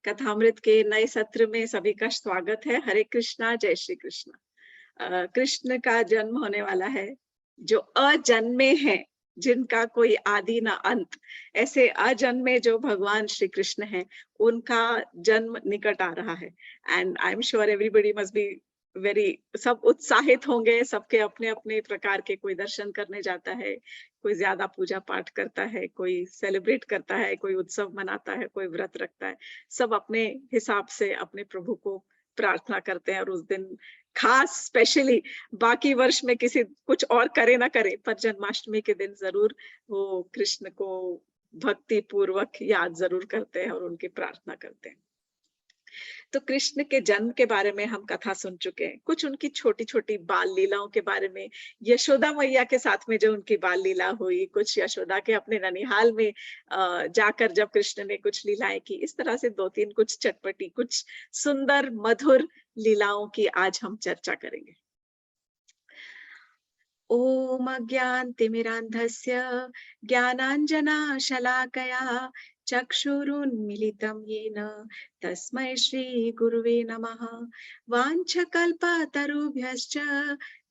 कथामृत के नए सत्र में सभी का स्वागत है। हरे कृष्णा, जय श्री कृष्ण। कृष्ण का जन्म होने वाला है, जो अजन्मे हैं, जिनका कोई आदि ना अंत, ऐसे अजन्मे जो भगवान श्री कृष्ण हैं, उनका जन्म निकट आ रहा है। And I am sure everybody must be very, सब उत्साहित होंगे। सबके अपने अपने प्रकार के, कोई दर्शन करने जाता है, कोई ज्यादा पूजा पाठ करता है, कोई सेलिब्रेट करता है, कोई उत्सव मनाता है, कोई व्रत रखता है। सब अपने हिसाब से अपने प्रभु को प्रार्थना करते हैं। और उस दिन खास स्पेशली, बाकी वर्ष में किसी कुछ और करे ना करे, पर जन्माष्टमी के दिन जरूर वो कृष्ण को भक्ति पूर्वक याद जरूर करते हैं और उनकी प्रार्थना करते हैं। तो कृष्ण के जन्म के बारे में हम कथा सुन चुके हैं, कुछ उनकी छोटी छोटी बाल लीलाओं के बारे में, यशोदा मैया के साथ में जो उनकी बाल लीला हुई, कुछ यशोदा के अपने ननिहाल में जाकर जब कृष्ण ने कुछ लीलाएं की, इस तरह से दो तीन कुछ चटपटी, कुछ सुंदर मधुर लीलाओं की आज हम चर्चा करेंगे। ओम अज्ञानतिमिरान्धस्य ज्ञानाञ्जनशलाकया चक्षुरुन्मीलितं येन तस्मै श्रीगुरुवे नमः। वाञ्छकल्पतरुभ्यश्च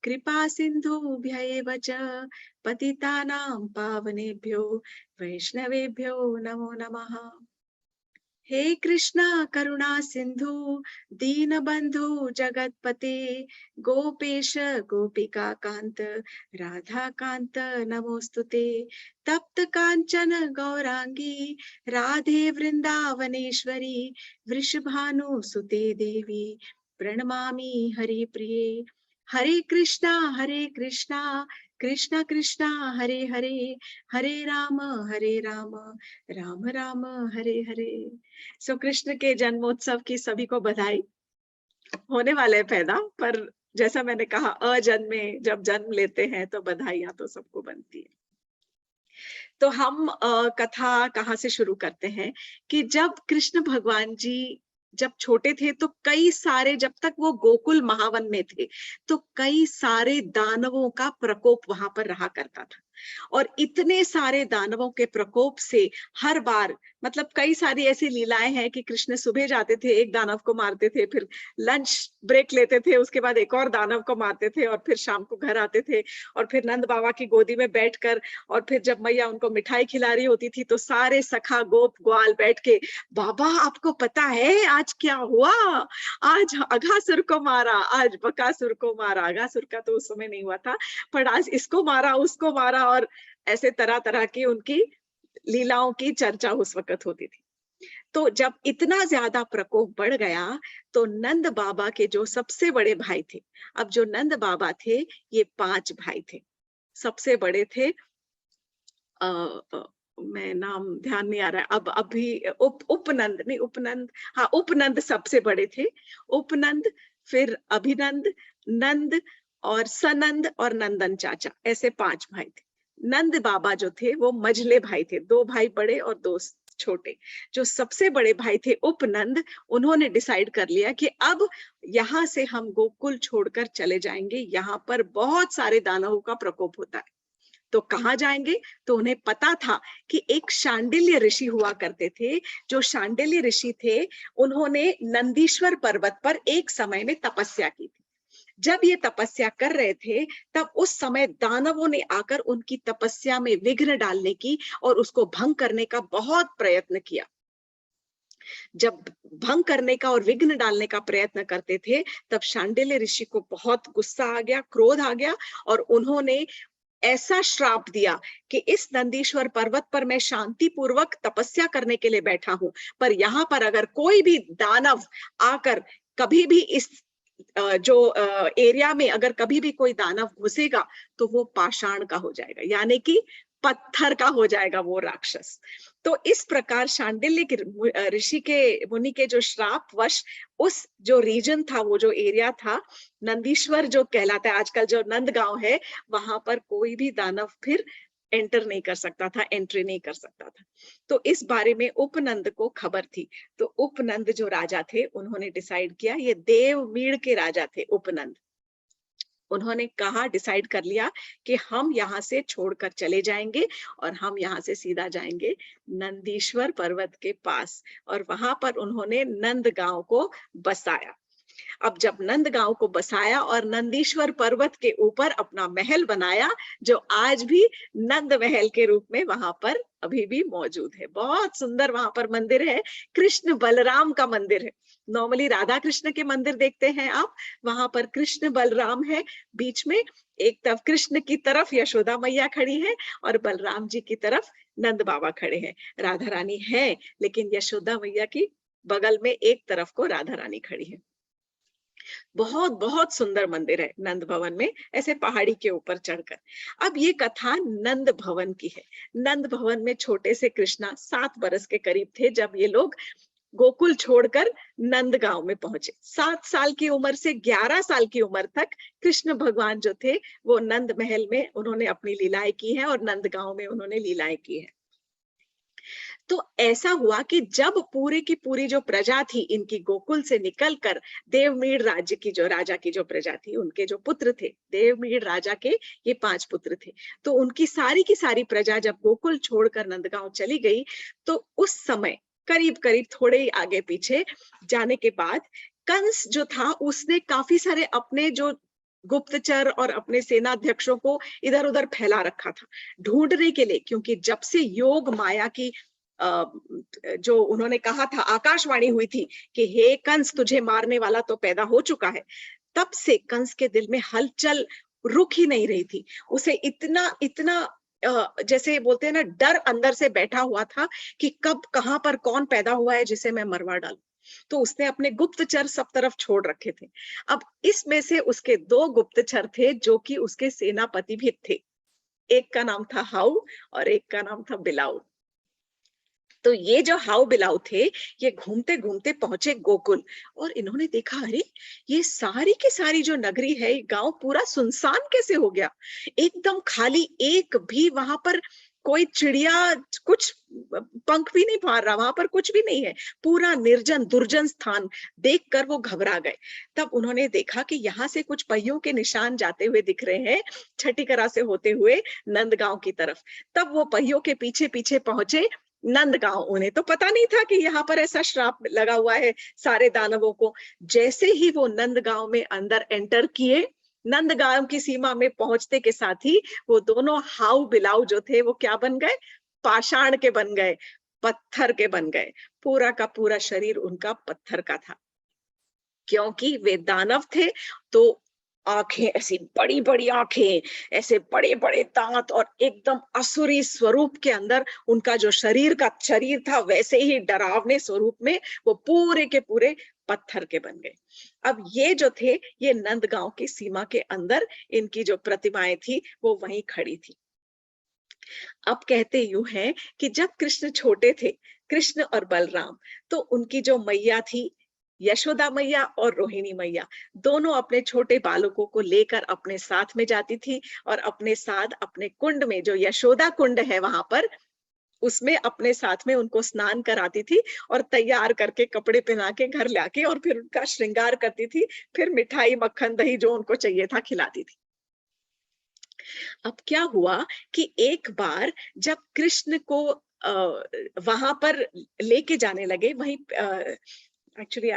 कृपासिन्धुभ्य एव च पतितानां पावनेभ्यो वैष्णवेभ्यो नमो नमः। हे कृष्णा करुणा सिंधु दीनबंधु जगतपते गोपेश गोपिका कांत राधा कांत नमोस्तुते। तप्त कांचन गौरांगी राधे वृंदावनेश्वरी वृषभानु सुते देवी प्रणमामि हरिप्रिये। हरे कृष्णा कृष्णा कृष्णा हरे हरे, हरे राम राम राम हरे हरे। सो कृष्ण के जन्मोत्सव की सभी को बधाई। होने वाले पैदा, पर जैसा मैंने कहा, अजन्मे जब जन्म लेते हैं तो बधाइयां तो सबको बनती है। तो हम कथा कहाँ से शुरू करते हैं कि जब कृष्ण भगवान जी जब छोटे थे तो कई सारे, जब तक वो गोकुल महावन में थे तो कई सारे दानवों का प्रकोप वहां पर रहा करता था। और इतने सारे दानवों के प्रकोप से हर बार, मतलब कई सारी ऐसी लीलाएं हैं कि कृष्ण सुबह जाते थे, एक दानव को मारते थे, फिर लंच ब्रेक लेते थे, उसके बाद एक और दानव को मारते थे, और फिर शाम को घर आते थे और फिर नंद बाबा की गोदी में बैठकर, और फिर जब मैया उनको मिठाई खिला रही होती थी तो सारे सखा गोप ग्वाल बैठ के, बाबा आपको पता है आज क्या हुआ, आज अघासुर को मारा, आज बकासुर को मारा। अघासुर का तो उस समय नहीं हुआ था, पर आज इसको मारा, उसको मारा, और ऐसे तरह तरह की उनकी लीलाओं की चर्चा उस वक्त होती थी। तो जब इतना ज्यादा प्रकोप बढ़ गया तो नंद बाबा के जो सबसे बड़े भाई थे, अब जो नंद बाबा थे ये 5 भाई थे। सबसे बड़े थे मैं नाम ध्यान नहीं आ रहा है अब, अभी उपनंद नहीं, उपनंद, हाँ उपनंद सबसे बड़े थे। उपनंद, फिर अभिनंद, नंद और सनंद और नंदन चाचा, ऐसे 5 भाई थे। नंद बाबा जो थे वो मझले भाई थे, 2 भाई बड़े और 2 छोटे। जो सबसे बड़े भाई थे उपनंद, उन्होंने डिसाइड कर लिया कि अब यहाँ से हम गोकुल छोड़कर चले जाएंगे, यहाँ पर बहुत सारे दानवों का प्रकोप होता है। तो कहाँ जाएंगे? तो उन्हें पता था कि एक शांडिल्य ऋषि हुआ करते थे। जो शांडिल्य ऋषि थे उन्होंने नंदीश्वर पर्वत पर एक समय में तपस्या की थी। जब ये तपस्या कर रहे थे तब उस समय दानवों ने आकर उनकी तपस्या में विघ्न डालने की और उसको भंग करने का बहुत प्रयत्न किया। जब भंग करने का और विघ्न डालने का प्रयत्न करते थे तब शांडिल्य ऋषि को बहुत गुस्सा आ गया, क्रोध आ गया, और उन्होंने ऐसा श्राप दिया कि इस नंदीश्वर पर्वत पर मैं शांति पूर्वक तपस्या करने के लिए बैठा हूं, पर यहाँ पर अगर कोई भी दानव आकर कभी भी इस जो एरिया में अगर कभी भी कोई दानव घुसेगा तो वो पाषाण का हो जाएगा, यानी कि पत्थर का हो जाएगा वो राक्षस। तो इस प्रकार शांडिल्य के ऋषि के, मुनि के जो श्राप वश उस जो रीजन था, वो जो एरिया था, नंदीश्वर जो कहलाता है, आजकल जो नंदगांव है, वहां पर कोई भी दानव फिर एंटर नहीं कर सकता था, एंट्री नहीं कर सकता था। तो इस बारे में उपनंद को खबर थी। तो उपनंद जो राजा थे उन्होंने डिसाइड किया, ये देवमीड़ के राजा थे उपनंद, उन्होंने कहा, डिसाइड कर लिया कि हम यहाँ से छोड़कर चले जाएंगे और हम यहाँ से सीधा जाएंगे नंदीश्वर पर्वत के पास, और वहां पर उन्होंने नंदगांव को बसाया। अब जब नंदगांव को बसाया और नंदीश्वर पर्वत के ऊपर अपना महल बनाया, जो आज भी नंद महल के रूप में वहां पर अभी भी मौजूद है। बहुत सुंदर वहां पर मंदिर है, कृष्ण बलराम का मंदिर है। नॉर्मली राधा कृष्ण के मंदिर देखते हैं आप, वहां पर कृष्ण बलराम है बीच में। एक तरफ कृष्ण की तरफ यशोदा मैया खड़ी है और बलराम जी की तरफ नंद बाबा खड़े हैं। राधा रानी है, लेकिन यशोदा मैया की बगल में एक तरफ को राधा रानी खड़ी है। बहुत बहुत सुंदर मंदिर है नंद भवन में, ऐसे पहाड़ी के ऊपर चढ़कर। अब ये कथा नंद भवन की है। नंद भवन में छोटे से कृष्णा 7 बरस के करीब थे जब ये लोग गोकुल छोड़कर नंदगांव में पहुंचे। 7 साल की उम्र से 11 साल की उम्र तक कृष्ण भगवान जो थे वो नंद महल में उन्होंने अपनी लीलाएं की हैं और नंदगांव में उन्होंने लीलाएं की हैं। तो ऐसा हुआ कि जब पूरी की पूरी जो प्रजा थी इनकी गोकुल से निकलकर देवमीड़ राज्य की जो राजा की जो प्रजा थी, उनके जो पुत्र थे, देवमीड़ राजा के ये 5 पुत्र थे, तो उनकी सारी की सारी प्रजा जब गोकुल छोड़कर नंदगांव चली गई, तो उस समय करीब करीब थोड़े ही आगे पीछे जाने के बाद कंस जो था उसने काफी सारे अपने जो गुप्तचर और अपने सेनाध्यक्षों को इधर उधर फैला रखा था ढूंढने के लिए, क्योंकि जब से योग माया की जो उन्होंने कहा था, आकाशवाणी हुई थी कि हे कंस तुझे मारने वाला तो पैदा हो चुका है, तब से कंस के दिल में हलचल रुक ही नहीं रही थी। उसे इतना इतना जैसे बोलते हैं ना, डर अंदर से बैठा हुआ था कि कब कहां पर कौन पैदा हुआ है जिसे मैं मरवा डालूं। तो उसने अपने गुप्तचर सब तरफ छोड़ रखे थे। अब इसमें से उसके 2 गुप्तचर थे जो कि उसके सेनापति भी थे। एक का नाम था हाउ और एक का नाम था बिलाउ। तो ये जो हाउ बिलाउ थे, ये घूमते घूमते पहुंचे गोकुल और इन्होंने देखा, अरे ये सारी की सारी जो नगरी है, गांव पूरा सुनसान कैसे हो गया, एकदम खाली, एक भी वहां पर कोई चिड़िया कुछ पंख भी नहीं फाड़ रहा, वहां पर कुछ भी नहीं है, पूरा निर्जन दुर्जन स्थान। देखकर वो घबरा गए। तब उन्होंने देखा कि यहाँ से कुछ पहियों के निशान जाते हुए दिख रहे हैं, छठीकरा से होते हुए नंदगांव की तरफ। तब वो पहियों के पीछे पीछे पहुंचे नंदगांव। उन्हें तो पता नहीं था कि यहाँ पर ऐसा श्राप लगा हुआ है सारे दानवों को। जैसे ही वो नंदगांव में अंदर एंटर किए, नंदगांव की सीमा में पहुंचते के साथ ही वो दोनों हाउ बिलाउ जो थे वो क्या बन गए, पाषाण के बन गए, पत्थर के बन गए। पूरा का पूरा शरीर उनका पत्थर का था, क्योंकि वे दानव थे। तो आंखें ऐसी बड़ी बड़ी आंखें, ऐसे बड़े बड़े दांत और एकदम असुरी स्वरूप के अंदर उनका जो शरीर का शरीर था, वैसे ही डरावने स्वरूप में वो पूरे के पूरे पत्थर के बन गए। अब ये जो थे, ये नंदगांव की सीमा के अंदर इनकी जो प्रतिमाएं थी वो वहीं खड़ी थी। अब कहते यूं है कि जब कृष्ण छोटे थे, कृष्ण और बलराम, तो उनकी जो मैया थी, यशोदा मैया और रोहिणी मैया, दोनों अपने छोटे बालकों को लेकर अपने साथ में जाती थी और अपने साथ अपने कुंड में, जो यशोदा कुंड है वहां पर, उसमें अपने साथ में उनको स्नान कराती थी और तैयार करके कपड़े पहना के घर लाके और फिर उनका श्रृंगार करती थी। फिर मिठाई मक्खन दही जो उनको चाहिए था खिलाती थी। अब क्या हुआ कि एक बार जब कृष्ण को वहां पर लेके जाने लगे, वहीं actually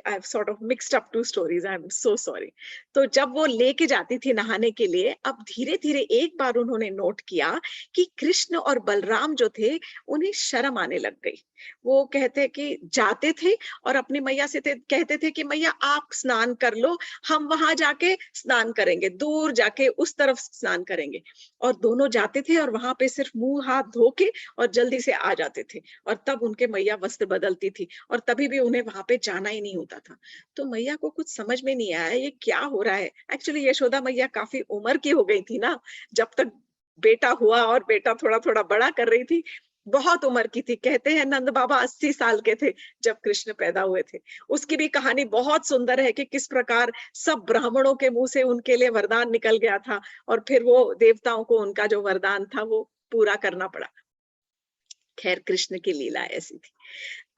I've sort of mixed up 2 stories. I'm so sorry. तो जब वो लेके जाती थी नहाने के लिए, अब धीरे धीरे एक बार उन्होंने नोट किया कि कृष्ण और बलराम जो थे उन्हें शर्म आने लग गई। वो कहते कि जाते थे और अपनी मैया से कहते थे कि मैया आप स्नान कर लो, हम वहां जाके स्नान करेंगे, दूर जाके उस तरफ स्नान करेंगे। और दोनों जाते थे और वहां पे सिर्फ मुंह हाथ धो के और जल्दी से आ जाते थे, और तब उनके मैया वस्त्र बदलती थी और तभी भी उन्हें वहां पे जाना ही नहीं होता था। तो मैया को कुछ समझ में नहीं आया ये क्या हो रहा है। एक्चुअली यशोदा मैया काफी उम्र की हो गई थी ना, जब तक बेटा हुआ और बेटा थोड़ा थोड़ा बड़ा कर रही थी, बहुत उम्र की थी। कहते हैं नंद बाबा 80 साल के थे जब कृष्ण पैदा हुए थे। उसकी भी कहानी बहुत सुंदर है कि किस प्रकार सब ब्राह्मणों के मुंह से उनके लिए वरदान निकल गया था और फिर वो देवताओं को उनका जो वरदान था वो पूरा करना पड़ा। खैर, कृष्ण की लीला ऐसी थी।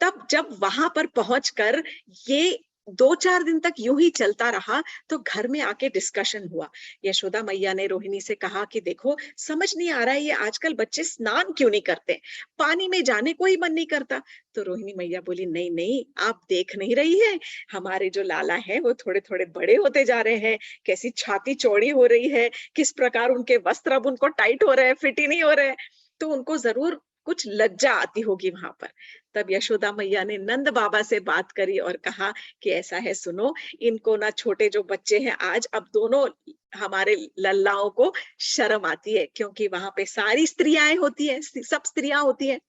तब जब वहां पर पहुंचकर ये 2-4 दिन तक यूं ही चलता रहा तो घर में आके डिस्कशन हुआ। यशोदा मैया ने रोहिणी से कहा कि देखो, समझ नहीं आ रहा है ये आजकल बच्चे स्नान क्यों नहीं करते, पानी में जाने को ही मन नहीं करता। तो रोहिणी मैया बोली, नहीं नहीं, आप देख नहीं रही है, हमारे जो लाला है वो थोड़े थोड़े बड़े होते जा रहे हैं, कैसी छाती चौड़ी हो रही है, किस प्रकार उनके वस्त्र अब उनको टाइट हो रहे हैं, फिट ही नहीं हो रहे हैं, तो उनको जरूर कुछ लज्जा आती होगी वहां पर। तब यशोदा मैया ने नंद बाबा से बात करी और कहा कि ऐसा है, सुनो, इनको ना, छोटे जो बच्चे हैं आज, अब दोनों हमारे लल्लाओं को शर्म आती है, क्योंकि वहां पे सारी स्त्रियां होती है, सब स्त्रियां होती हैं,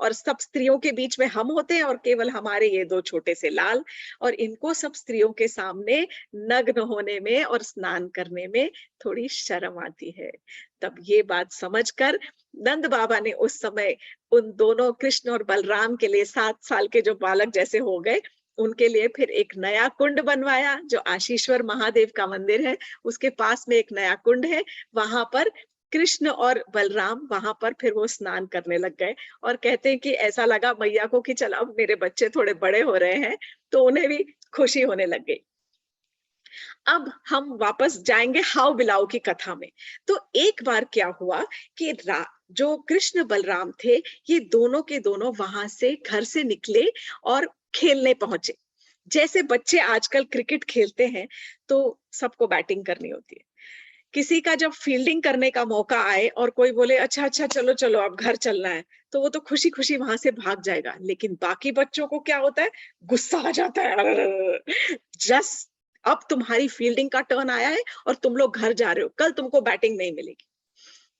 और सब स्त्रियों के बीच में हम होते हैं और केवल हमारे ये दो छोटे से लाल, और इनको सब स्त्रियों के सामने नग्न होने में और स्नान करने में थोड़ी शर्म आती है। तब ये बात समझकर नंद बाबा ने उस समय उन दोनों कृष्ण और बलराम के लिए, 7 साल के जो बालक जैसे हो गए, उनके लिए फिर एक नया कुंड बनवाया, जो आशीश्वर महादेव का मंदिर है उसके पास में एक नया कुंड है, वहां पर कृष्ण और बलराम वहां पर फिर वो स्नान करने लग गए। और कहते हैं कि ऐसा लगा मैया को कि चल अब मेरे बच्चे थोड़े बड़े हो रहे हैं, तो उन्हें भी खुशी होने लग गई। अब हम वापस जाएंगे हाउ बिलाव की कथा में। तो एक बार क्या हुआ कि जो कृष्ण बलराम थे, ये दोनों के दोनों वहां से घर से निकले और खेलने पहुंचे। जैसे बच्चे आजकल क्रिकेट खेलते हैं तो सबको बैटिंग करनी होती है, किसी का जब फील्डिंग करने का मौका आए और कोई बोले अच्छा अच्छा चलो चलो अब घर चलना है, तो वो तो खुशी खुशी वहां से भाग जाएगा। लेकिन बाकी बच्चों को क्या होता है, गुस्सा आ जाता है, जस्ट अब तुम्हारी फील्डिंग का टर्न आया है और तुम लोग घर जा रहे हो, कल तुमको बैटिंग नहीं मिलेगी।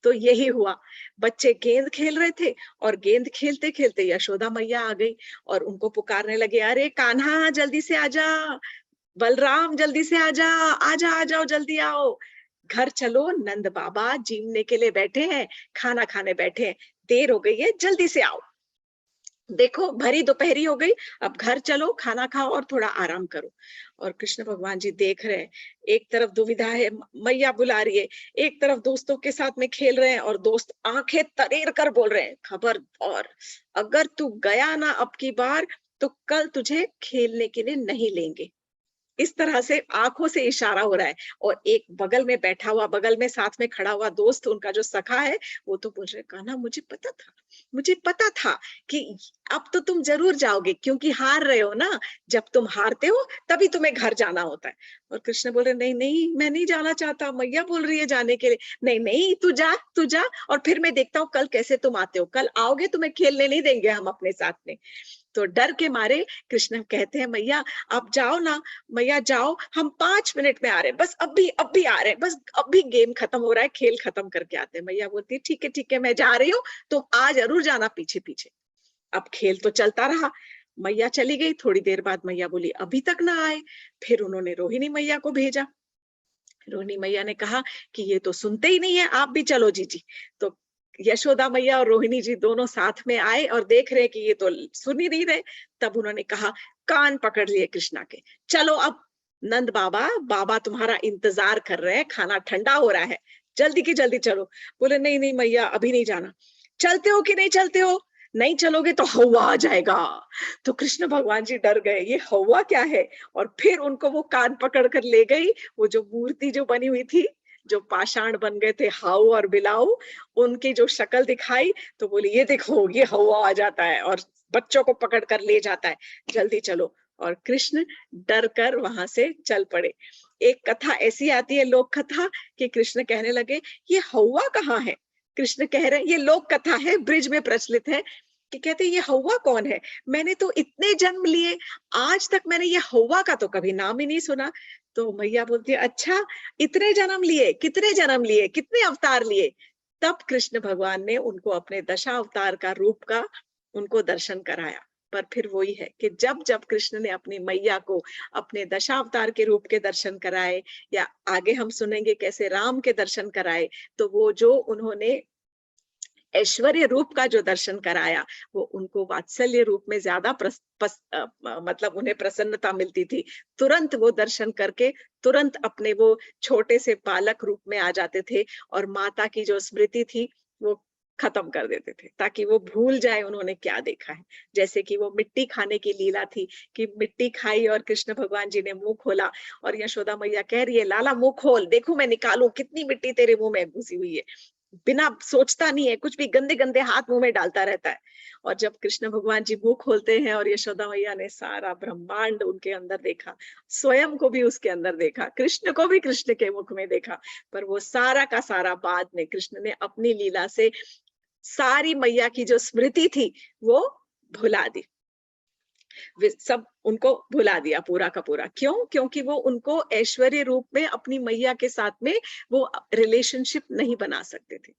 तो यही हुआ, बच्चे गेंद खेल रहे थे और गेंद खेलते खेलते यशोदा मैया आ गई और उनको पुकारने लगे, अरे कान्हा जल्दी से आजा, बलराम जल्दी से आजा, आजा आ जाओ, जल्दी आओ, घर चलो, नंद बाबा जीमने के लिए बैठे हैं, खाना खाने बैठे हैं, देर हो गई है, जल्दी से आओ। देखो भरी दोपहरी हो गई, अब घर चलो, खाना खाओ और थोड़ा आराम करो। और कृष्ण भगवान जी देख रहे हैं, एक तरफ दुविधा है, मैया बुला रही है, एक तरफ दोस्तों के साथ में खेल रहे हैं और दोस्त आंखें तरेर कर बोल रहे हैं, खबरदार, अगर तू गया ना अब की बार, तो कल तुझे खेलने के लिए नहीं लेंगे। इस तरह से आंखों से इशारा हो रहा है। और एक बगल में बैठा हुआ, बगल में साथ में खड़ा हुआ दोस्त, उनका जो सखा है, वो तो बोल रहे, कान्हा मुझे पता था, मुझे पता था कि अब तो तुम जरूर जाओगे, क्योंकि हार रहे हो ना, जब तुम हारते हो तभी तुम्हें घर जाना होता है। और कृष्ण बोल रहे, नहीं नहीं, मैं नहीं जाना चाहता, मैया बोल रही है जाने के लिए। नहीं नहीं, तू जा, तू जा, और फिर मैं देखता हूँ कल कैसे तुम आते हो, कल आओगे तुम्हें खेलने नहीं देंगे हम अपने साथ में। तो डर के मारे कृष्ण कहते हैं, मैया आप जाओ ना, मैया जाओ, हम 5 मिनट में आ रहे हैं, बस अब भी आ रहे हैं, बस अभी गेम खत्म हो रहा है, खेल खत्म करके आते हैं। मैया बोलती है, ठीक है, मैं जा रही हूँ, तुम आ जरूर जाना पीछे पीछे। अब खेल तो चलता रहा, मैया चली गई, थोड़ी देर बाद मैया बोली अभी तक ना आए। फिर उन्होंने रोहिणी मैया को भेजा। रोहिणी मैया ने कहा कि ये तो सुनते ही नहीं है, आप भी चलो जी। तो यशोदा मैया और रोहिणी जी दोनों साथ में आए और देख रहे कि ये तो सुन ही नहीं रहे। तब उन्होंने कहा, कान पकड़ लिए कृष्णा के, चलो अब नंद बाबा, बाबा तुम्हारा इंतजार कर रहे हैं, खाना ठंडा हो रहा है, जल्दी की जल्दी चलो। बोले, नहीं नहीं मैया, अभी नहीं जाना। चलते हो कि नहीं चलते हो, नहीं चलोगे तो हवा आ जाएगा। तो कृष्ण भगवान जी डर गए, ये हवा क्या है। और फिर उनको वो कान पकड़ कर ले गई, वो जो मूर्ति जो बनी हुई थी, जो पाषाण बन गए थे हाउ और बिलाऊ, उनकी जो शक्ल दिखाई, तो बोली, ये देखो ये हवा आ जाता है और बच्चों को पकड़ कर ले जाता है, जल्दी चलो। और कृष्ण डर कर वहां से चल पड़े। एक कथा ऐसी आती है, लोक कथा, कि कृष्ण कहने लगे, ये हवा कहाँ है। कृष्ण कह रहे हैं, ये लोक कथा है, ब्रिज में प्रचलित है, कि कहते ये हवा कौन है, मैंने तो इतने जन्म लिए, आज तक मैंने ये हवा का तो कभी नाम ही नहीं सुना। तो मैया बोलती है, अच्छा, इतने जन्म लिए, कितने जन्म लिए, कितने अवतार लिए। तब कृष्ण भगवान ने उनको अपने दशा अवतार का रूप का उनको दर्शन कराया। पर फिर वही है कि जब जब कृष्ण ने अपनी मैया को अपने दशावतार के रूप के दर्शन कराए, या आगे हम सुनेंगे कैसे राम के दर्शन कराए, तो वो जो उन्होंने ऐश्वर्य रूप का जो दर्शन कराया, वो उनको वात्सल्य रूप में ज्यादा मतलब उन्हें प्रसन्नता मिलती थी। तुरंत वो दर्शन करके तुरंत अपने वो छोटे से बालक रूप में आ जाते थे, और माता की जो स्मृति थी वो खत्म कर देते थे ताकि वो भूल जाए उन्होंने क्या देखा है। जैसे कि वो मिट्टी खाने की लीला थी कि मिट्टी खाई और कृष्ण भगवान जी ने मुंह खोला और यशोदा मैया कह रही है लाला मुंह खोल, देखो मैं निकालूं कितनी मिट्टी तेरे मुंह में घुसी हुई है। बिना सोचता नहीं है, कुछ भी गंदे गंदे हाथ मुंह में डालता रहता है। और जब कृष्ण भगवान जी मुंह खोलते हैं और यशोदा मैया ने सारा ब्रह्मांड उनके अंदर देखा, स्वयं को भी उसके अंदर देखा, कृष्ण को भी कृष्ण के मुख में देखा, पर वो सारा का सारा बाद में कृष्ण ने अपनी लीला से सारी मैया की जो स्मृति थी वो भुला दी। सब उनको भुला दिया पूरा का पूरा। क्यों? क्योंकि वो उनको ऐश्वर्य रूप में अपनी मैया के साथ में वो रिलेशनशिप नहीं बना सकते थे।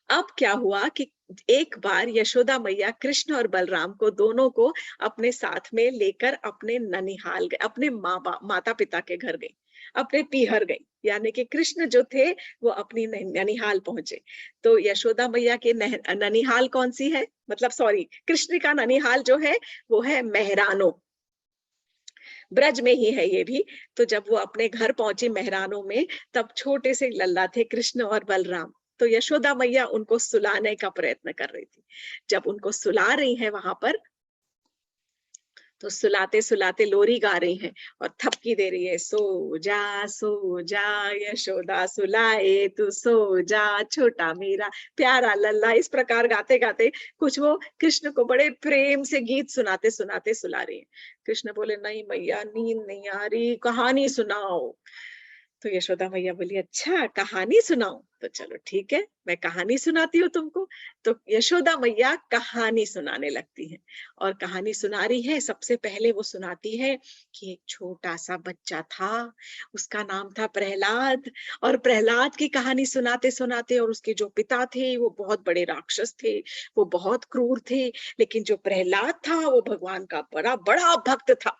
अब क्या हुआ कि एक बार यशोदा मैया कृष्ण और बलराम को दोनों को अपने साथ में लेकर अपने ननिहाल गए, अपने माता पिता के घर गई, अपने पीहर गई। यानी कि कृष्ण जो थे वो अपनी ननिहाल पहुंचे। तो यशोदा मैया के ननिहाल कौन सी है, मतलब सॉरी, कृष्ण का ननिहाल जो है वो है मेहरानो, ब्रज में ही है ये भी। तो जब वो अपने घर पहुंची मेहरानों में, तब छोटे से लल्ला थे कृष्ण और बलराम। तो यशोदा मैया उनको सुलाने का प्रयत्न कर रही थी। जब उनको सुला रही हैं वहां पर, तो सुलाते सुलाते लोरी गा रही हैं और थपकी दे रही है, सो जा यशोदा सुलाए तू सो जा छोटा मेरा प्यारा लल्ला। इस प्रकार गाते गाते कुछ वो कृष्ण को बड़े प्रेम से गीत सुनाते सुनाते सुला रही है। कृष्ण बोले नहीं मैया नींद नहीं आ रही, कहानी सुनाओ। तो यशोदा मैया बोली अच्छा कहानी सुनाऊं, तो चलो ठीक है मैं कहानी सुनाती हूँ तुमको। तो यशोदा मैया कहानी सुनाने लगती है और कहानी सुना रही है। सबसे पहले वो सुनाती है कि एक छोटा सा बच्चा था, उसका नाम था प्रहलाद। और प्रहलाद की कहानी सुनाते सुनाते, और उसके जो पिता थे वो बहुत बड़े राक्षस थे, वो बहुत क्रूर थे, लेकिन जो प्रहलाद था वो भगवान का बड़ा बड़ा भक्त था।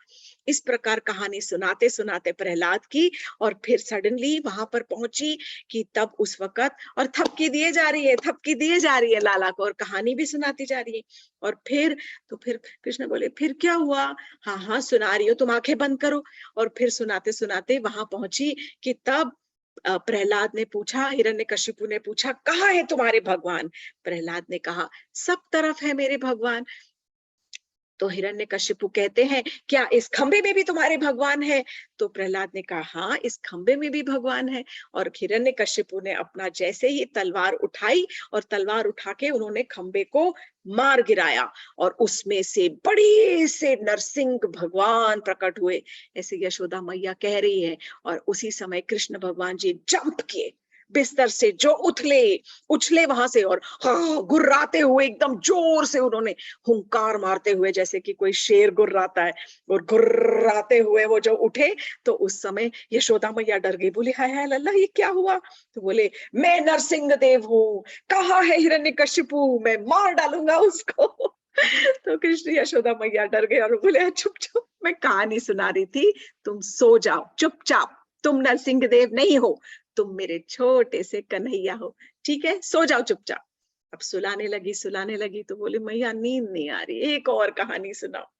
इस प्रकार कहानी सुनाते सुनाते प्रहलाद की, और फिर सडनली वहां पर पहुंची कि तब उस वक्त, और थपकी दिए जा रही है, थपकी दिए जा रही है लाला को, और कहानी भी सुनाती जा रही है। और फिर तो फिर कृष्ण बोले फिर क्या हुआ? हाँ हाँ सुना रही हो, तुम आंखें बंद करो। और फिर सुनाते सुनाते वहां पहुंची कि तब प्रहलाद ने पूछा, हिरण्यकशिपु ने पूछा कहाँ है तुम्हारे भगवान? प्रहलाद ने कहा सब तरफ है मेरे भगवान। तो हिरण्यकशिपु कहते हैं क्या इस खंबे में भी तुम्हारे भगवान है? तो प्रहलाद ने कहा हाँ इस खंबे में भी भगवान है। और हिरण्यकशिपु ने अपना जैसे ही तलवार उठाई, और तलवार उठा के उन्होंने खंबे को मार गिराया, और उसमें से बड़े से नरसिंह भगवान प्रकट हुए, ऐसे यशोदा मैया कह रही है। और उसी समय कृष्ण भगवान जी जंप किए बिस्तर से, जो उछले वहां से, और हाँ गुर्राते हुए एकदम जोर से उन्होंने हुंकार मारते हुए, जैसे कि कोई शेर गुर्राता है, और गुर्राते हुए वो जो उठे। तो उस समय यशोदा मैया डर गई, बोली हाय हाय लल्ला ये क्या हुआ? तो बोले मैं नरसिंह देव हूँ, कहाँ है हिरण्यकशिपु, मैं मार डालूंगा उसको। तो कृष्ण यशोदा मैया डर गए और बोले चुप चुप, मैं कहानी सुना रही थी, तुम सो जाओ चुपचाप, तुम नरसिंह देव नहीं हो, तुम मेरे छोटे से कन्हैया हो, ठीक है सो जाओ चुपचाप। अब सुलाने लगी तो बोले मैया नींद नहीं आ रही, एक और कहानी सुनाओ।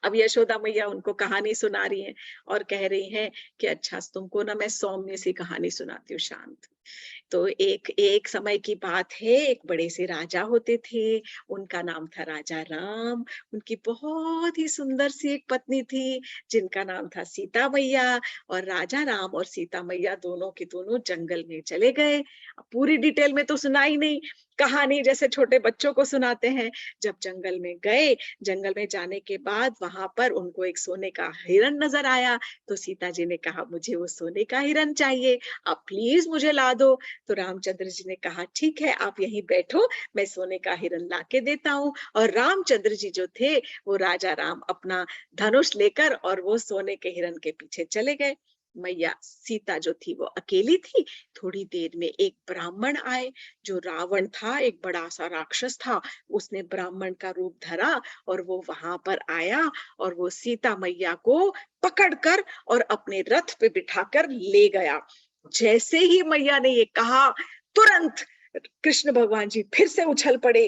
अब यशोदा मैया उनको कहानी सुना रही हैं और कह रही हैं कि अच्छा तुमको ना मैं सौम्य सी कहानी सुनाती हूँ, शांत। तो एक एक समय की बात है, एक बड़े से राजा होते थे, उनका नाम था राजा राम। उनकी बहुत ही सुंदर सी एक पत्नी थी जिनका नाम था सीता मैया। और राजा राम और सीता मैया दोनों के दोनों जंगल में चले गए। अब पूरी डिटेल में तो सुनाई नहीं, कहानी जैसे छोटे बच्चों को सुनाते हैं। जब जंगल में गए, जंगल में जाने के बाद वहां पर उनको एक सोने का हिरन नजर आया। तो सीता जी ने कहा मुझे वो सोने का हिरन चाहिए, आप प्लीज मुझे ला दो। तो रामचंद्र जी ने कहा ठीक है आप यहीं बैठो, मैं सोने का हिरन लाके देता हूँ। और रामचंद्र जी जो थे वो राजा राम अपना धनुष लेकर और वो सोने के हिरन के पीछे चले गए। मैया सीता जो थी वो अकेली थी। थोड़ी देर में एक ब्राह्मण आए, जो रावण था, एक बड़ा सा राक्षस था, उसने ब्राह्मण का रूप धरा और वो वहां पर आया, और वो सीता मैया को पकड़कर और अपने रथ पे बिठाकर ले गया। जैसे ही मैया ने ये कहा, तुरंत कृष्ण भगवान जी फिर से उछल पड़े,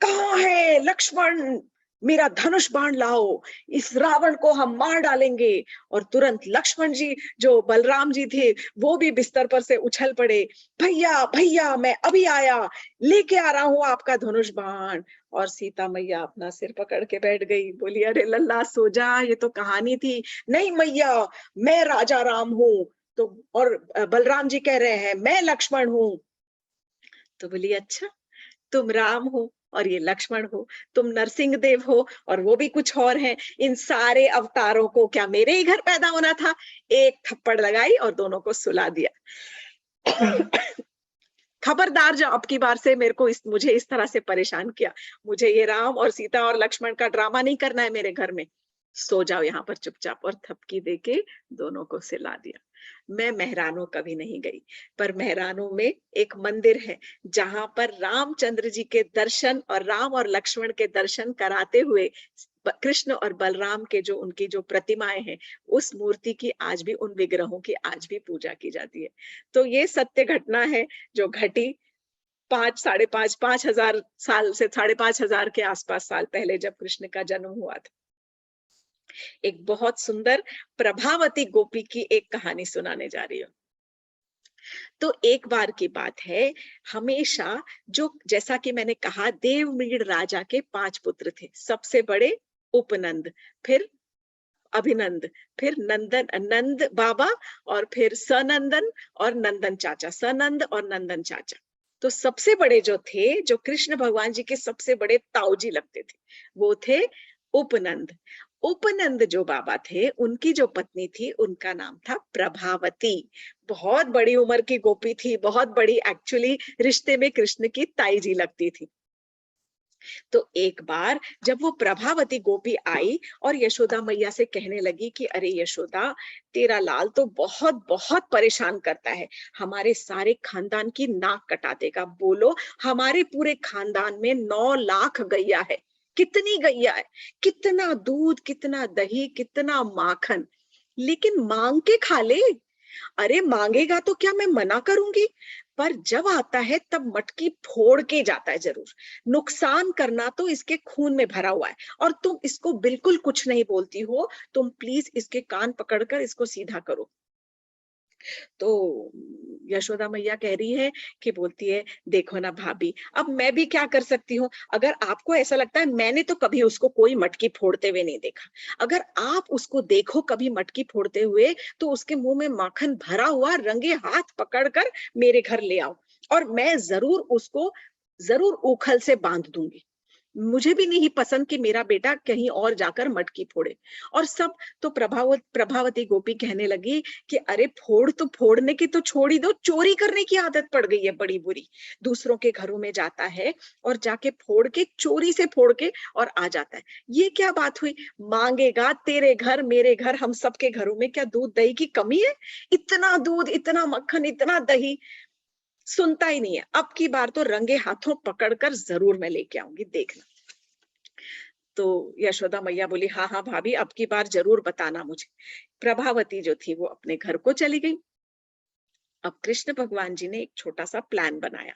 कहाँ है लक्ष्मण? मेरा धनुष बाण लाओ, इस रावण को हम मार डालेंगे। और तुरंत लक्ष्मण जी, जो बलराम जी थे, वो भी बिस्तर पर से उछल पड़े, भैया भैया मैं अभी आया, लेके आ रहा हूं आपका धनुष बाण। और सीता मैया अपना सिर पकड़ के बैठ गई, बोली अरे लल्ला सो जा, ये तो कहानी थी। नहीं मैया, मैं राजा राम हूं। तो और बलराम जी कह रहे हैं मैं लक्ष्मण हूं। तो बोली अच्छा, तुम राम हो और ये लक्ष्मण हो, तुम नरसिंह देव हो और वो भी कुछ और हैं, इन सारे अवतारों को क्या मेरे ही घर पैदा होना था? एक थप्पड़ लगाई और दोनों को सुला दिया। खबरदार जो अब की बार से मुझे इस तरह से परेशान किया, मुझे ये राम और सीता और लक्ष्मण का ड्रामा नहीं करना है मेरे घर में। सो जाओ यहाँ पर चुपचाप। और थपकी देके दोनों को सिला दिया। मैं मेहरानों कभी नहीं गई, पर मेहरानों में एक मंदिर है जहां पर रामचंद्र जी के दर्शन और राम और लक्ष्मण के दर्शन कराते हुए कृष्ण और बलराम के जो उनकी जो प्रतिमाएं हैं, उस मूर्ति की आज भी, उन विग्रहों की आज भी पूजा की जाती है। तो ये सत्य घटना है जो घटी 5 साल से 5,500 के आसपास साल पहले, जब कृष्ण का जन्म हुआ था। एक बहुत सुंदर प्रभावती गोपी की एक कहानी सुनाने जा रही हूँ। तो एक बार की बात है, हमेशा जो, जैसा कि मैंने कहा, देवमीड़ राजा के 5 पुत्र थे। सबसे बड़े उपनंद, फिर अभिनंद, फिर नंदन, नंद बाबा, और फिर सनंदन और नंदन चाचा, सनंद और नंदन चाचा। तो सबसे बड़े जो थे, जो कृष्ण भगवान जी के सबसे बड़े ताऊजी लगते थे, वो थे उपनंद। उपनंद जो बाबा थे, उनकी जो पत्नी थी, उनका नाम था प्रभावती। बहुत बड़ी उम्र की गोपी थी, बहुत बड़ी, एक्चुअली रिश्ते में कृष्ण की ताई जी लगती थी। तो एक बार जब वो प्रभावती गोपी आई और यशोदा मैया से कहने लगी कि अरे यशोदा, तेरा लाल तो बहुत बहुत परेशान करता है, हमारे सारे खानदान की नाक कटा देगा। बोलो, हमारे पूरे खानदान में 9 लाख गैया है। कितनी गैया है, कितना दूध, कितना दही, कितना माखन, लेकिन मांग के खा ले। अरे मांगेगा तो क्या मैं मना करूंगी, पर जब आता है तब मटकी फोड़ के जाता है जरूर। नुकसान करना तो इसके खून में भरा हुआ है, और तुम इसको बिल्कुल कुछ नहीं बोलती हो। तुम प्लीज इसके कान पकड़कर इसको सीधा करो। तो यशोदा मैया कह रही है कि, बोलती है देखो ना भाभी, अब मैं भी क्या कर सकती हूँ। अगर आपको ऐसा लगता है, मैंने तो कभी उसको कोई मटकी फोड़ते हुए नहीं देखा। अगर आप उसको देखो कभी मटकी फोड़ते हुए, तो उसके मुंह में माखन भरा हुआ रंगे हाथ पकड़कर मेरे घर ले आओ, और मैं जरूर उसको, जरूर उखल से बांध दूंगी। मुझे भी नहीं पसंद कि मेरा बेटा कहीं और जाकर मटकी फोड़े। और सब, तो प्रभावती गोपी कहने लगी कि अरे फोड़ तो फोड़ने की तो छोड़ ही दो, चोरी करने की आदत पड़ गई है बड़ी बुरी। दूसरों के घरों में जाता है और जाके फोड़ के, चोरी से फोड़ के और आ जाता है। ये क्या बात हुई? मांगेगा तेरे घर मेरे घर, हम सबके घरों में क्या दूध दही की कमी है? इतना दूध, इतना मक्खन, इतना दही, सुनता ही नहीं है। अब की बार तो रंगे हाथों पकड़कर जरूर मैं लेके आऊंगी, देखना। तो यशोदा मैया बोली हाँ हाँ भाभी, अब की बार जरूर बताना मुझे। प्रभावती जो थी वो अपने घर को चली गई। अब कृष्ण भगवान जी ने एक छोटा सा प्लान बनाया,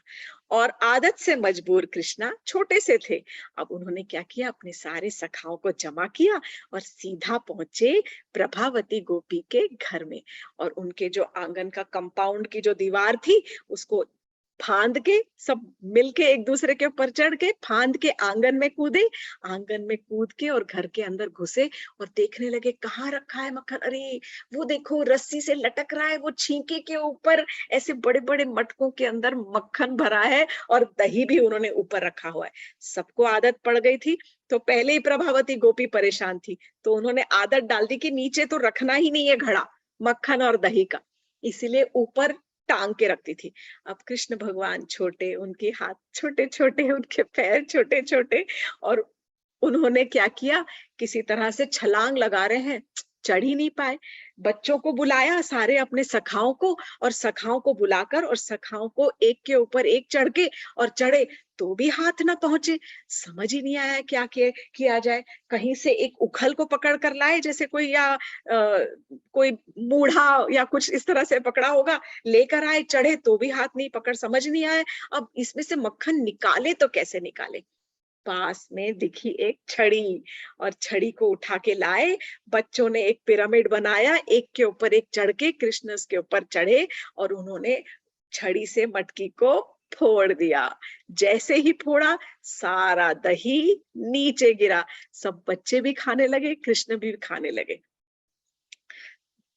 और आदत से मजबूर कृष्णा, छोटे से थे। अब उन्होंने क्या किया, अपने सारे सखाओं को जमा किया और सीधा पहुंचे प्रभावती गोपी के घर में। और उनके जो आंगन का कंपाउंड की जो दीवार थी, उसको फांद के, सब मिलके एक दूसरे के ऊपर चढ़ के फांद के आंगन में कूदे। आंगन में कूद के और घर के अंदर घुसे और देखने लगे कहाँ रखा है मक्खन। अरे वो देखो, रस्सी से लटक रहा है, वो छींके के ऊपर ऐसे बड़े बड़े मटकों के अंदर मक्खन भरा है, और दही भी उन्होंने ऊपर रखा हुआ है। सबको आदत पड़ गई थी, तो पहले ही प्रभावती गोपी परेशान थी, तो उन्होंने आदत डाल दी कि नीचे तो रखना ही नहीं है घड़ा मक्खन और दही का, इसीलिए ऊपर टांग के रखती थी। अब कृष्ण भगवान छोटे, उनके हाथ छोटे छोटे, उनके पैर छोटे छोटे, और उन्होंने क्या किया, किसी तरह से छलांग लगा रहे हैं, चढ़ ही नहीं पाए। बच्चों को बुलाया, सारे अपने सखाओं को, और सखाओं को बुलाकर, और सखाओं को एक के ऊपर एक चढ़ के और चढ़े, तो भी हाथ ना पहुंचे। समझ ही नहीं आया क्या किया जाए। कहीं से एक उखल को पकड़ कर लाए, जैसे कोई, या कोई बूढ़ा या कुछ इस तरह से पकड़ा होगा, लेकर आए, चढ़े, तो भी हाथ नहीं पकड़, समझ नहीं आया अब इसमें से मक्खन निकाले तो कैसे निकाले। पास में दिखी एक छड़ी और छड़ी को उठा के लाए। बच्चों ने एक पिरामिड बनाया, एक के ऊपर एक चढ़ के कृष्ण उसके ऊपर चढ़े और उन्होंने छड़ी से मटकी को फोड़ दिया। जैसे ही फोड़ा सारा दही नीचे गिरा, सब बच्चे भी खाने लगे, कृष्ण भी खाने लगे।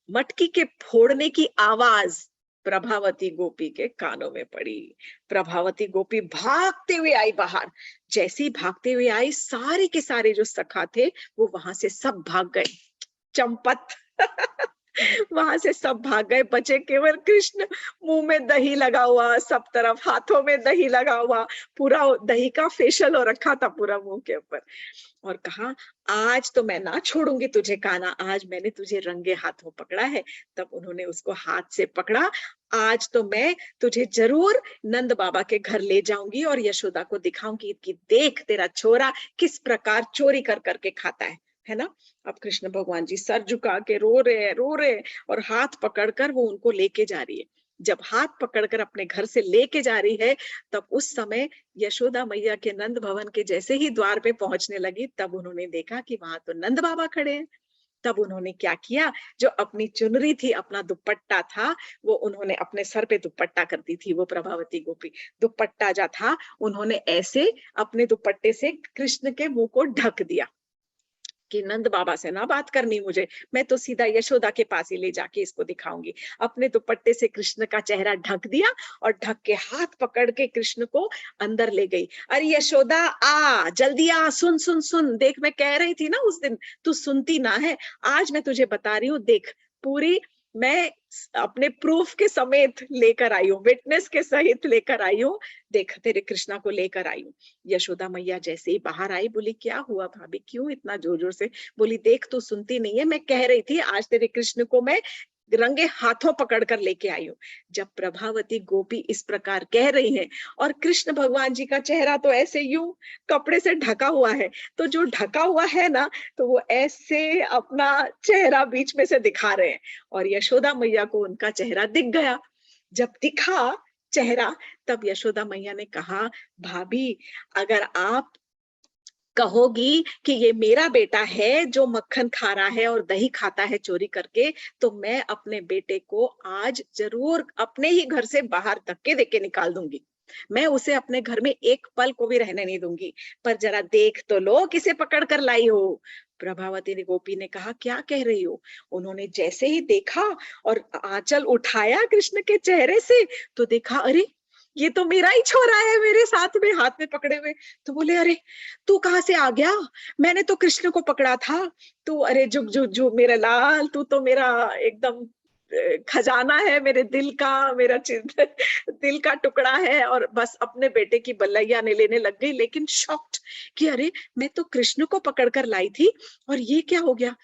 मटकी के फोड़ने की आवाज प्रभावती गोपी के कानों में पड़ी। प्रभावती गोपी भागते हुए आई बाहर। जैसी भागते हुए आई, सारे के सारे जो सखा थे वो वहां से सब भाग गए। चंपत वहां से सब भाग गए, बचे केवल कृष्ण। मुंह में दही लगा हुआ, सब तरफ हाथों में दही लगा हुआ, पूरा दही का फेशियल हो रखा था पूरा मुंह के ऊपर। और कहा, आज तो मैं ना छोड़ूंगी तुझे कान्हा, आज मैंने तुझे रंगे हाथों पकड़ा है। तब उन्होंने उसको हाथ से पकड़ा। आज तो मैं तुझे जरूर नंद बाबा के घर ले जाऊंगी और यशोदा को दिखाऊंगी कि देख तेरा छोरा किस प्रकार चोरी कर करके खाता है ना। अब कृष्ण भगवान जी सर झुका के रो रहे हैं और हाथ पकड़कर वो उनको लेके जा रही है। जब हाथ पकड़कर अपने घर से लेके जा रही है, तब उस समय यशोदा मैया के नंद भवन के जैसे ही द्वार पे पहुंचने लगी, तब उन्होंने देखा कि वहां तो नंद बाबा खड़े हैं। तब उन्होंने क्या किया, जो अपनी चुनरी थी, अपना दुपट्टा था, वो उन्होंने अपने सर पे दुपट्टा करती थी वो प्रभावती गोपी, दुपट्टा जो था उन्होंने ऐसे अपने दुपट्टे से कृष्ण के मुंह को ढक दिया कि नंद बाबा से ना बात करनी मुझे, मैं तो सीधा यशोदा के पास ही ले जाके इसको दिखाऊंगी। अपने दुपट्टे से कृष्ण का चेहरा ढक दिया और ढक के हाथ पकड़ के कृष्ण को अंदर ले गई। अरे यशोदा आ, जल्दी आ, सुन सुन सुन, देख मैं कह रही थी ना उस दिन, तू सुनती ना है। आज मैं तुझे बता रही हूँ, देख पूरी मैं अपने प्रूफ के समेत लेकर आई हूँ, विटनेस के सहित लेकर आई हूँ। देख तेरे कृष्णा को लेकर आई हूँ। यशोदा मैया जैसे ही बाहर आई, बोली क्या हुआ भाभी, क्यों इतना जोर जोर से? बोली देख तू सुनती नहीं है, मैं कह रही थी आज तेरे कृष्ण को मैं रंगे हाथों पकड़कर लेके आई हूँ। जब प्रभावती गोपी इस प्रकार कह रही है और कृष्ण भगवान जी का चेहरा तो ऐसे यूं कपड़े से ढका हुआ है, तो जो ढका हुआ है ना, तो वो ऐसे अपना चेहरा बीच में से दिखा रहे हैं और यशोदा मैया को उनका चेहरा दिख गया। जब दिखा चेहरा, तब यशोदा मैया ने कहा, भाभी अगर आप कहोगी कि ये मेरा बेटा है जो मक्खन खा रहा है और दही खाता है चोरी करके, तो मैं अपने बेटे को आज जरूर अपने ही घर से बाहर धक्के देके निकाल दूंगी। मैं उसे अपने घर में एक पल को भी रहने नहीं दूंगी। पर जरा देख तो लो किसे पकड़ कर लाई हो। प्रभावती ने गोपी ने कहा, क्या कह रही हो? उन्होंने जैसे ही देखा और आंचल उठाया कृष्ण के चेहरे से, तो देखा अरे ये तो मेरा ही छोरा है, मेरे साथ में हाथ में पकड़े हुए। तो बोले, अरे तू कहाँ से आ गया? मैंने तो कृष्ण को पकड़ा था। तू अरे जुग जुग जुग मेरा लाल, तू तो मेरा एकदम खजाना है मेरे दिल का, मेरा दिल का टुकड़ा है। और बस अपने बेटे की बल्लैया ने लेने लग गई, लेकिन शॉक्ड कि अरे मैं तो कृष्ण को पकड़ कर लाई थी और ये क्या हो गया।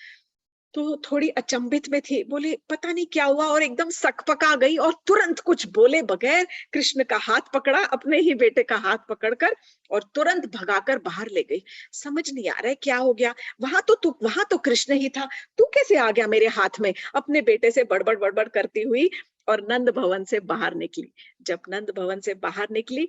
तो थोड़ी अचंभित में थी, बोले पता नहीं क्या हुआ, और एकदम सकपका गई और तुरंत कुछ बोले बगैर कृष्ण का हाथ पकड़ा, अपने ही बेटे का हाथ पकड़कर, और तुरंत भगाकर बाहर ले गई। समझ नहीं आ रहा है क्या हो गया। वहां तो कृष्ण ही था, तू कैसे आ गया मेरे हाथ में? अपने बेटे से बड़बड़ बड़बड़ करती हुई और नंद भवन से बाहर निकली। जब नंद भवन से बाहर निकली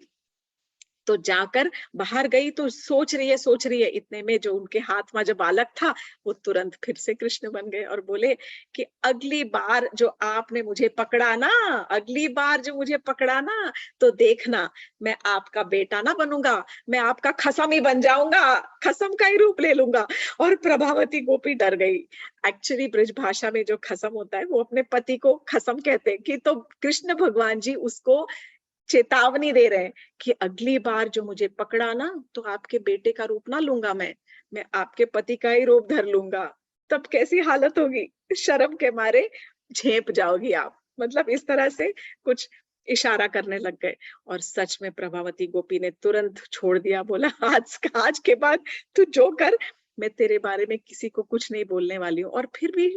तो जाकर बाहर गई, तो सोच रही है, इतने में जो उनके हाथ में जो बालक था वो तुरंत फिर से कृष्ण बन गए और बोले कि अगली बार जो आपने मुझे पकड़ा ना, अगली बार जो मुझे पकड़ा ना, तो देखना मैं आपका बेटा ना बनूंगा, मैं आपका खसम ही बन जाऊंगा, खसम का ही रूप ले लूंगा। और प्रभावती गोपी डर गई। एक्चुअली ब्रज भाषा में जो खसम होता है वो अपने पति को खसम कहते हैं, कि तो कृष्ण भगवान जी उसको चेतावनी दे रहे हैं कि अगली बार जो मुझे पकड़ा ना, तो आपके बेटे का रूप ना लूंगा, मैं आपके पति का ही रूप धर लूंगा। तब कैसी हालत होगी, शर्म के मारे झेप जाओगी आप। मतलब इस तरह से कुछ इशारा करने लग गए। और सच में प्रभावती गोपी ने तुरंत छोड़ दिया, बोला आज के बाद तू जो कर, मैं तेरे बारे में किसी को कुछ नहीं बोलने वाली हूँ। और फिर भी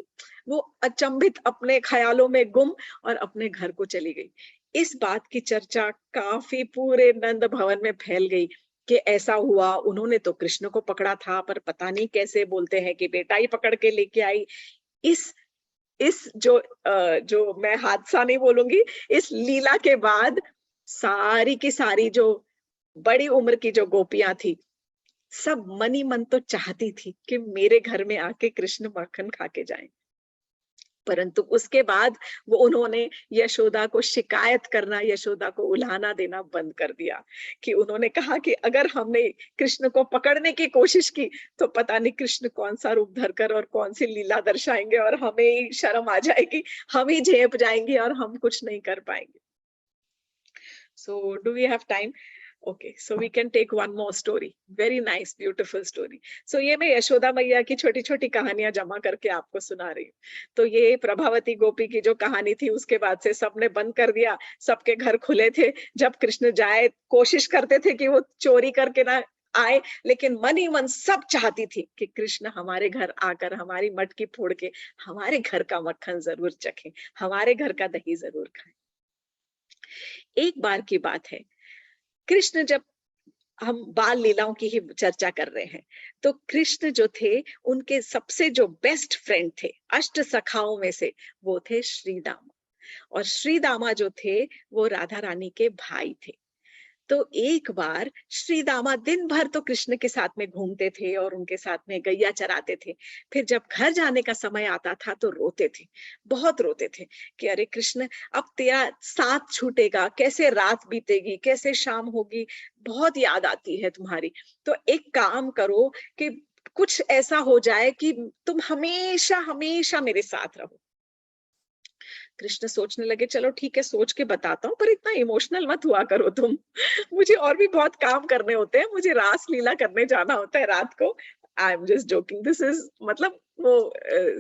वो अचंभित अपने ख्यालों में गुम और अपने घर को चली गई। इस बात की चर्चा काफी पूरे नंद भवन में फैल गई कि ऐसा हुआ, उन्होंने तो कृष्ण को पकड़ा था, पर पता नहीं कैसे बोलते हैं कि बेटा ही पकड़ के लेके आई। इस जो मैं हादसा नहीं बोलूंगी, इस लीला के बाद सारी की सारी जो बड़ी उम्र की जो गोपियां थी, सब मन ही मन तो चाहती थी कि मेरे घर में आके कृष्ण माखन खा के जाएं, परंतु उसके बाद वो उन्होंने यशोदा को शिकायत करना, यशोदा को उलाहना देना बंद कर दिया, कि उन्होंने कहा कि अगर हमने कृष्ण को पकड़ने की कोशिश की तो पता नहीं कृष्ण कौन सा रूप धरकर और कौन सी लीला दर्शाएंगे और हमें ही शर्म आ जाएगी, हम ही झेप जाएंगे और हम कुछ नहीं कर पाएंगे। So, do we have time? Okay, so we can take one more story. Very nice, beautiful story. So ये मैं यशोदा मैया की छोटी छोटी कहानियां जमा करके आपको सुना रही हूँ। तो ये प्रभावती गोपी की जो कहानी थी उसके बाद से सबने बंद कर दिया, सबके घर खुले थे। जब कृष्ण जाए कोशिश करते थे कि वो चोरी करके ना आए, लेकिन मन ही मन सब चाहती थी कि कृष्ण हमारे घर आकर हमारी मटकी फोड़ के हमारे घर का मक्खन जरूर चखें, हमारे घर का दही जरूर खाएं। एक बार की बात है, कृष्ण जब, हम बाल लीलाओं की ही चर्चा कर रहे हैं, तो कृष्ण जो थे उनके सबसे जो बेस्ट फ्रेंड थे अष्ट सखाओं में से, वो थे श्री दामा। और श्री दामा जो थे वो राधा रानी के भाई थे। तो एक बार श्री दामा दिन भर तो कृष्ण के साथ में घूमते थे और उनके साथ में गैया चराते थे। फिर जब घर जाने का समय आता था तो रोते थे, बहुत रोते थे कि अरे कृष्ण, अब तेरा साथ छूटेगा, कैसे रात बीतेगी, कैसे शाम होगी, बहुत याद आती है तुम्हारी। तो एक काम करो कि कुछ ऐसा हो जाए कि तुम हमेशा हमेशा मेरे साथ रहो। कृष्ण सोचने लगे, चलो ठीक है, सोच के बताता हूँ, पर इतना इमोशनल मत हुआ करो तुम। मुझे और भी बहुत काम करने होते हैं, मुझे रास लीला करने जाना होता है रात को। I am just joking, this is मतलब वो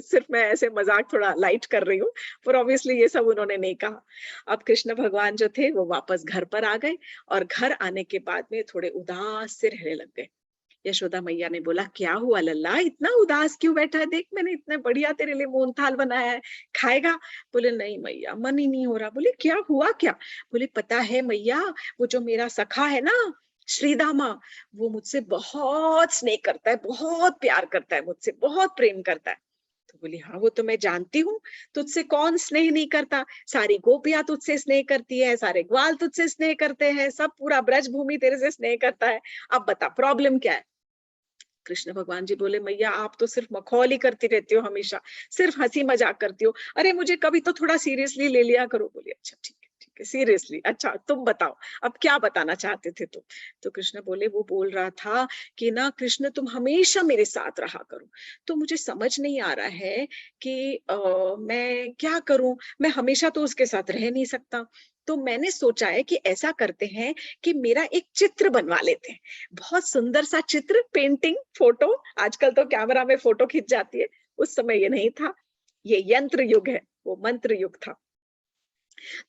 सिर्फ मैं ऐसे मजाक थोड़ा लाइट कर रही हूँ, पर ऑब्वियसली ये सब उन्होंने नहीं कहा। अब कृष्ण भगवान जो थे वो वापस घर पर आ गए और घर आने के बाद में थोड़े उदास से रहने लग गए। यशोदा मैया ने बोला, क्या हुआ लल्ला, इतना उदास क्यों बैठा है, देख मैंने इतने बढ़िया तेरे लिए मूंगथाल बनाया है, खाएगा? बोले नहीं मैया, मन ही नहीं हो रहा। बोले क्या हुआ क्या? बोले पता है मैया, वो जो मेरा सखा है ना श्रीदामा, वो मुझसे बहुत स्नेह करता है, बहुत प्यार करता है, मुझसे बहुत प्रेम करता है। तो बोली हाँ वो तो मैं जानती हूँ, तुझसे कौन स्नेह नहीं करता, सारी गोपियां तुझसे स्नेह करती है, सारे ग्वाल तुझसे स्नेह करते हैं, सब पूरा ब्रज भूमि तेरे से स्नेह करता है। अब बता प्रॉब्लम क्या है? कृष्ण भगवान जी बोले, मैया आप तो सिर्फ मखौल ही करती रहती हो, हमेशा सिर्फ हंसी मजाक करती हो, अरे मुझे कभी तो थोड़ा सीरियसली ले लिया करो। बोली अच्छा ठीक है ठीक है, सीरियसली, अच्छा तुम बताओ अब क्या बताना चाहते थे तुम? तो कृष्ण बोले, वो बोल रहा था कि ना कृष्ण तुम हमेशा मेरे साथ रहा करो। तो मुझे समझ नहीं आ रहा है कि मैं क्या करूं, मैं हमेशा तो उसके साथ रह नहीं सकता। तो मैंने सोचा है कि ऐसा करते हैं कि मेरा एक चित्र बनवा लेते हैं, बहुत सुंदर सा चित्र, पेंटिंग, फोटो। आजकल तो कैमरा में फोटो खिंच जाती है, उस समय ये नहीं था, ये यंत्र युग है, वो मंत्र युग था।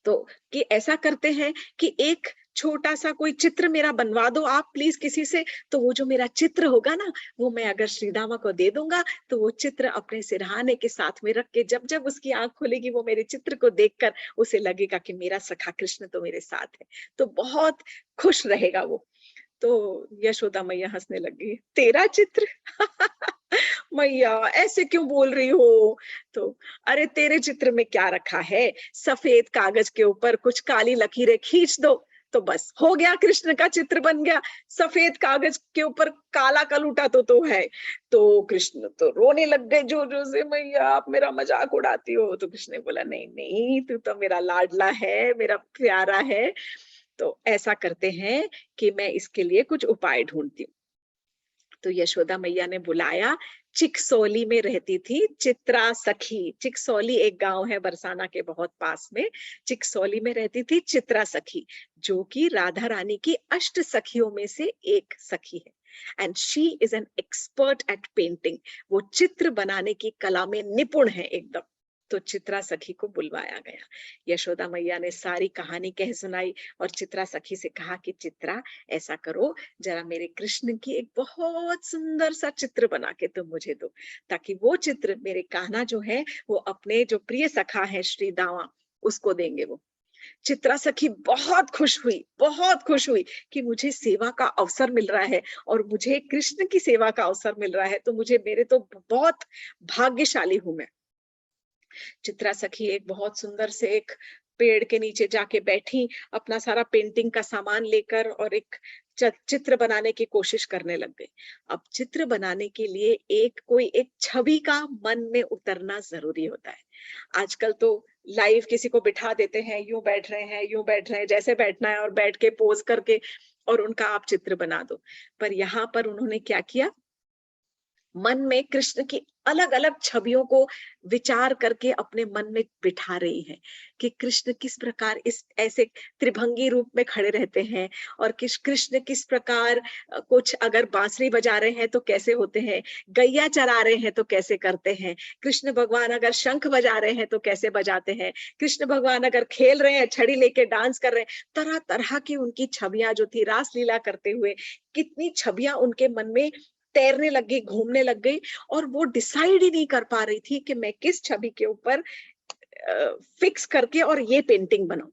तो कि ऐसा करते हैं कि एक छोटा सा कोई चित्र मेरा बनवा दो आप प्लीज किसी से। तो वो जो मेरा चित्र होगा ना, वो मैं अगर श्रीदामा को दे दूंगा तो वो चित्र अपने सिरहाने के साथ में रख के जब जब उसकी आंख खुलेगी वो मेरे चित्र को देखकर उसे लगेगा कि मेरा सखा कृष्ण तो मेरे साथ है, तो बहुत खुश रहेगा वो। तो यशोदा मैया हंसने लगी, तेरा चित्र? मैया ऐसे क्यों बोल रही हो? तो अरे तेरे चित्र में क्या रखा है, सफेद कागज के ऊपर कुछ काली लकीरें खींच दो तो बस हो गया, कृष्ण का चित्र बन गया। सफेद कागज के ऊपर काला कलूटा तो है। तो कृष्ण तो रोने लग गए जोर जोर से, मैया आप मेरा मजाक उड़ाती हो। तो कृष्ण ने बोला, नहीं नहीं, तू तो मेरा लाडला है, मेरा प्यारा है। तो ऐसा करते हैं कि मैं इसके लिए कुछ उपाय ढूंढती हूँ। तो यशोदा मैया ने बुलाया, चिकसौली में रहती थी चित्रा सखी। चिकसौली एक गांव है बरसाना के बहुत पास में। चिकसौली में रहती थी चित्रा सखी, जो कि राधा रानी की अष्ट सखियों में से एक सखी है। And she is an expert at painting, वो चित्र बनाने की कला में निपुण है एकदम। तो चित्रा सखी को बुलवाया गया। यशोदा मैया ने सारी कहानी कह सुनाई और चित्रा सखी से कहा कि चित्रा ऐसा करो, जरा मेरे कृष्ण की एक बहुत सुंदर सा चित्र बना के तुम मुझे दो, ताकि वो चित्र मेरे कान्हा जो है वो अपने जो प्रिय सखा है श्री दावा उसको देंगे वो। चित्रा सखी बहुत खुश हुई, बहुत खुश हुई कि मुझे सेवा का अवसर मिल रहा है और मुझे कृष्ण की सेवा का अवसर मिल रहा है, तो मुझे मेरे तो बहुत भाग्यशाली हूं मैं। चित्रा सखी एक बहुत सुंदर से एक पेड़ के नीचे जाके बैठी, अपना सारा पेंटिंग का सामान लेकर और एक चित्र बनाने की कोशिश करने लग गई। अब चित्र बनाने के लिए एक छवि का मन में उतरना जरूरी होता है। आजकल तो लाइव किसी को बिठा देते हैं, यूं बैठ रहे हैं, यूं बैठ रहे हैं, जैसे बैठना है और बैठ के पोज करके और उनका आप चित्र बना दो। पर यहाँ पर उन्होंने क्या किया, मन में कृष्ण की अलग अलग छवियों को विचार करके अपने मन में बिठा रही हैं कि कृष्ण किस प्रकार इस ऐसे त्रिभंगी रूप में खड़े रहते हैं, और कृष्ण किस प्रकार कुछ अगर बांसुरी बजा रहे हैं तो कैसे होते हैं, गैया चरा रहे हैं तो कैसे करते हैं, कृष्ण भगवान अगर शंख बजा रहे हैं तो कैसे बजाते हैं, कृष्ण भगवान अगर खेल रहे हैं, छड़ी लेके डांस कर रहे हैं, तरह तरह की उनकी छवियां जो थी रास लीला करते हुए, कितनी छवियां उनके मन में तैरने लग गई, घूमने लग गई, और वो डिसाइड ही नहीं कर पा रही थी कि मैं किस छवि के ऊपर फिक्स करके और ये पेंटिंग बनाऊं।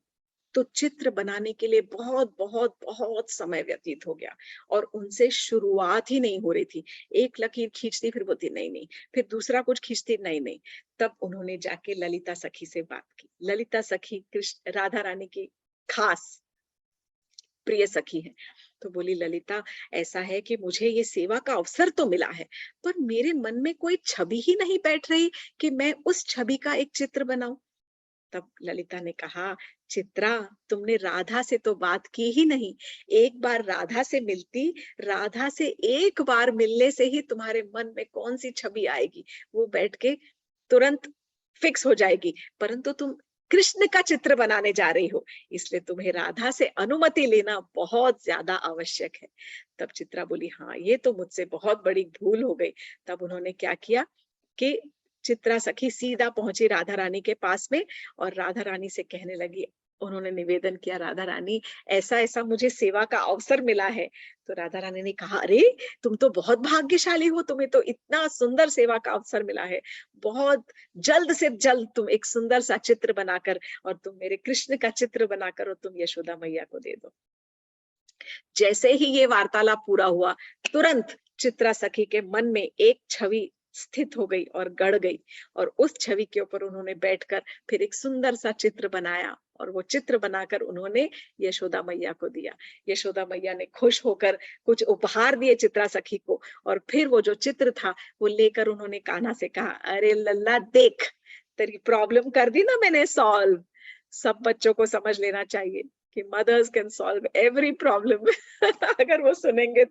तो चित्र बनाने के लिए बहुत बहुत बहुत समय व्यतीत हो गया, और उनसे शुरुआत ही नहीं हो रही थी। एक लकीर खींचती, फिर बोलती नहीं नहीं, फिर दूसरा कुछ खींचती, नहीं नहीं। तब उन्होंने जाके ललिता सखी से बात की। ललिता सखी कृष्ण राधा रानी की खास प्रिय सखी है। तो बोली, ललिता ऐसा है कि मुझे ये सेवा का अवसर तो मिला है, पर मेरे मन में कोई छवि ही नहीं बैठ रही कि मैं उस छवि का एक चित्र बनाऊं। तब ललिता ने कहा, चित्रा, तुमने राधा से तो बात की ही नहीं। एक बार राधा से मिलती, राधा से एक बार मिलने से ही तुम्हारे मन में कौन सी छवि आएगी, वो बैठ के तुरंत फिक्स हो जाएगी। परंतु तुम कृष्ण का चित्र बनाने जा रही हो, इसलिए तुम्हें राधा से अनुमति लेना बहुत ज्यादा आवश्यक है। तब चित्रा बोली, हाँ ये तो मुझसे बहुत बड़ी भूल हो गई। तब उन्होंने क्या किया कि चित्रा सखी सीधा पहुंची राधा रानी के पास में, और राधा रानी से कहने लगी, उन्होंने निवेदन किया, राधा रानी ऐसा ऐसा मुझे सेवा का अवसर मिला है। तो राधा रानी ने कहा, अरे तुम तो बहुत भाग्यशाली हो, तुम्हें तो इतना सुंदर सेवा का अवसर मिला है। बहुत जल्द से जल्द तुम एक सुंदर सा चित्र बनाकर, और तुम मेरे कृष्ण का चित्र बनाकर और तुम यशोदा मैया को दे दो। जैसे ही ये वार्तालाप पूरा हुआ, तुरंत चित्रा सखी के मन में एक छवि स्थित हो गई और गड़ गई, और उस छवि के ऊपर उन्होंने बैठकर फिर एक सुंदर सा चित्र बनाया, और वो चित्र बनाकर उन्होंने यशोदा मैया को दिया। यशोदा मैया ने खुश होकर कुछ उपहार दिए चित्रा सखी को, और फिर वो जो चित्र था वो लेकर उन्होंने कान्हा से कहा, अरे लल्ला देख, तेरी प्रॉब्लम कर दी ना मैंने सॉल्व। सब बच्चों को समझ लेना चाहिए कि mothers can solve every problem अगर वो सुनेंगे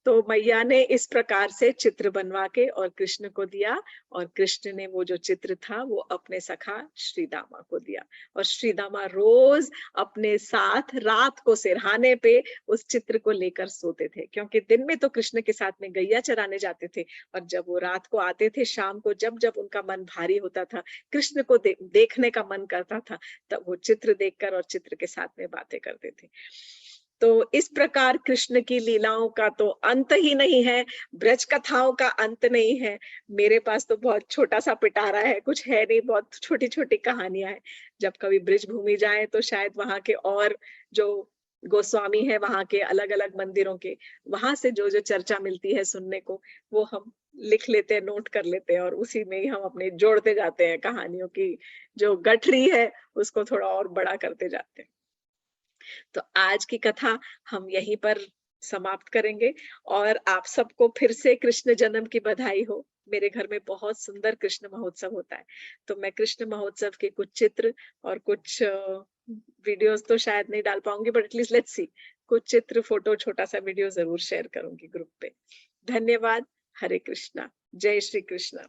तो मैया ने इस प्रकार से चित्र बनवा के और कृष्ण को दिया, और कृष्ण ने वो जो चित्र था वो अपने सखा श्रीदामा को दिया, और श्रीदामा रोज अपने साथ रात को सिरहाने पे उस चित्र को लेकर सोते थे, क्योंकि दिन में तो कृष्ण के साथ में गैया चराने जाते थे, और जब वो रात को आते थे शाम को, जब जब उनका मन भारी होता था, कृष्ण को देखने का मन करता था, तब वो चित्र देखकर और चित्र के साथ में बातें करते थे। तो इस प्रकार कृष्ण की लीलाओं का तो अंत ही नहीं है, ब्रज कथाओं का अंत नहीं है। मेरे पास तो बहुत छोटा सा पिटारा है, कुछ है नहीं, बहुत छोटी छोटी कहानियां हैं। जब कभी ब्रिज भूमि जाए तो शायद वहां के और जो गोस्वामी है वहां के अलग अलग मंदिरों के, वहां से जो जो चर्चा मिलती है सुनने को, वो हम लिख लेते हैं, नोट कर लेते हैं, और उसी में ही हम अपने जोड़ते जाते हैं, कहानियों की जो गठरी है उसको थोड़ा और बड़ा करते जाते हैं। तो आज की कथा हम यहीं पर समाप्त करेंगे, और आप सबको फिर से कृष्ण जन्म की बधाई हो। मेरे घर में बहुत सुंदर कृष्ण महोत्सव होता है, तो मैं कृष्ण महोत्सव के कुछ चित्र और कुछ वीडियोस तो शायद नहीं डाल पाऊंगी, बट एटलीस्ट लेट्स सी, कुछ चित्र, फोटो, छोटा सा वीडियो जरूर शेयर करूंगी ग्रुप पे। धन्यवाद। हरे कृष्णा। जय श्री कृष्ण।